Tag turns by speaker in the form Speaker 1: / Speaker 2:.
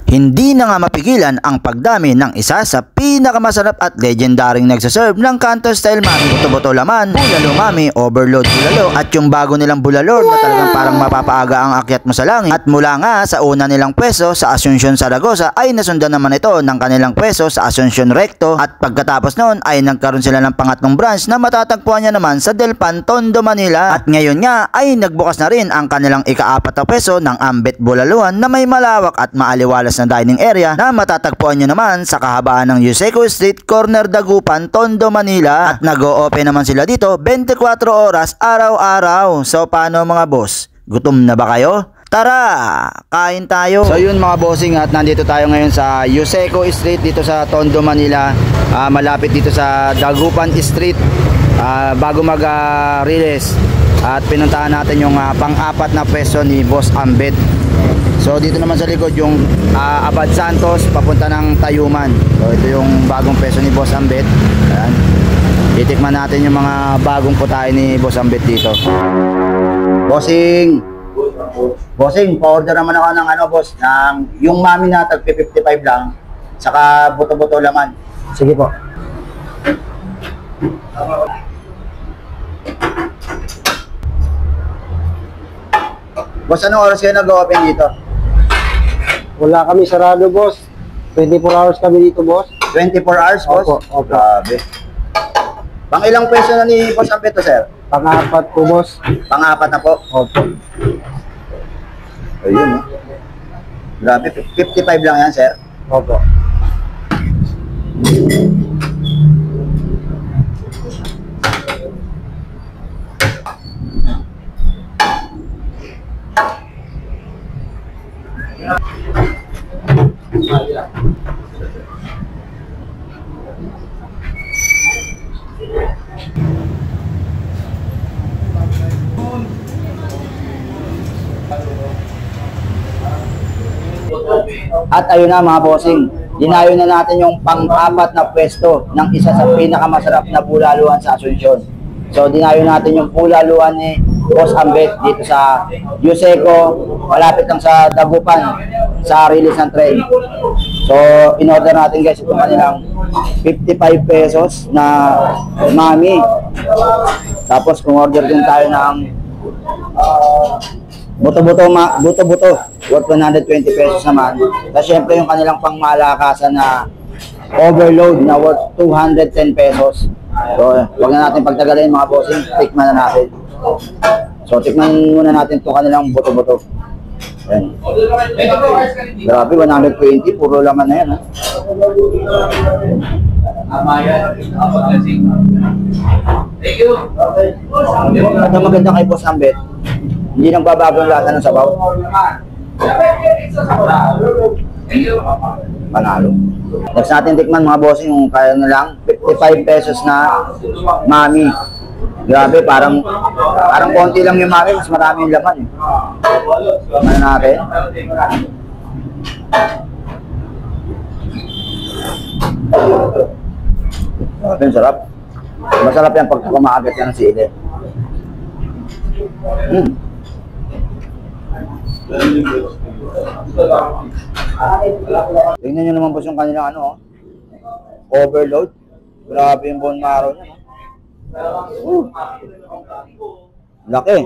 Speaker 1: Hindi na nga mapigilan ang pagdami ng isa sa pinakamasarap at legendaring nagsaserve ng Canton-style Mami Buto-Buto Laman, Bulalo Mami, Overload Bulalo at yung bago nilang Bulalord na talagang parang mapapaaga ang akyat mo sa langit. At mula nga sa una nilang pwesto sa Asuncion, Zaragoza ay nasundan naman ito ng kanilang pwesto sa Asuncion Recto at pagkatapos noon ay nagkaroon sila ng pangatlong branch na matatagpuan niya naman sa Del Pan, Tondo, Manila. At ngayon nga ay nagbukas na rin ang kanilang ika-4 na pwesto ng Ambet Bulaluan na may malawak at maaliwalas na dining area na matatagpuan nyo naman sa kahabaan ng Yuseco Street, Corner Dagupan, Tondo, Manila. At nag-o-open naman sila dito 24 oras araw-araw. So paano mga boss? Gutom na ba kayo? Tara, kain tayo. So yun mga bossing, at nandito tayo ngayon sa Yuseco Street dito sa Tondo, Manila. Malapit dito sa Dagupan Street bago mag-release. At pinuntahan natin yung pang-4 na pwesto ni Boss Ambet. So dito naman sa likod yung Abad Santos papunta ng Tayuman. So ito yung bagong pwesto ni Boss Ambet. Ayan. Titikman natin yung mga bagong putahe ni Boss Ambet dito. Bossing, pa-order naman ako ng boss, ng yung Mami na tag 55 lang, saka buto-buto laman. Sige po. Boss, anong oras kayo nag-open dito?
Speaker 2: Wala kami sarado, boss. 24 hours kami dito, boss.
Speaker 1: 24 hours, boss?
Speaker 2: Opo.
Speaker 1: Grabe. Pang ilang peso na ni Boss Ambet to, sir?
Speaker 2: Pang-4 po, boss.
Speaker 1: Pang-4 na po?
Speaker 2: Opo.
Speaker 1: Ayun, grabe, 55 lang yan, sir?
Speaker 2: Opo.
Speaker 1: At ayun na mga bossing, dinayo na natin yung pang-4 na pwesto ng isa sa pinakamasarap na bulaluan sa Asuncion. So dinayo natin yung bulaluan ni Boss Ambet dito sa Yuseco, malapit lang sa Dagupan, sa release ng train. So in-order natin guys itong kanilang 55 pesos na Mami. Tapos kung order din tayo ng buto-buto worth 120 pesos naman. Tapos syempre yung kanilang pangmalakasan na Overload na worth 210 pesos. So wag na natin pagtagalin mga bossing, tikman na natin. So tikman muna natin itong kanilang buto-buto. Ayan. Grabe, 120, puro laman na yan, ha?
Speaker 3: Thank you.
Speaker 1: At ang maganda kay Boss Ambet, hindi nang babago ang lasa ng sabaw. Panalo. Next natin tikman mga bossing, yung kaya na lang 55 pesos na Mami. Grabe, parang konti lang yung Mami, mas marami yung laman eh. Ano natin? Grabe, sarap. Masarap yan pag kumakagat yan ng sili. Tingnan nyo naman po yung kanilang Overload. Grabe yung bone marrow niya. Laki.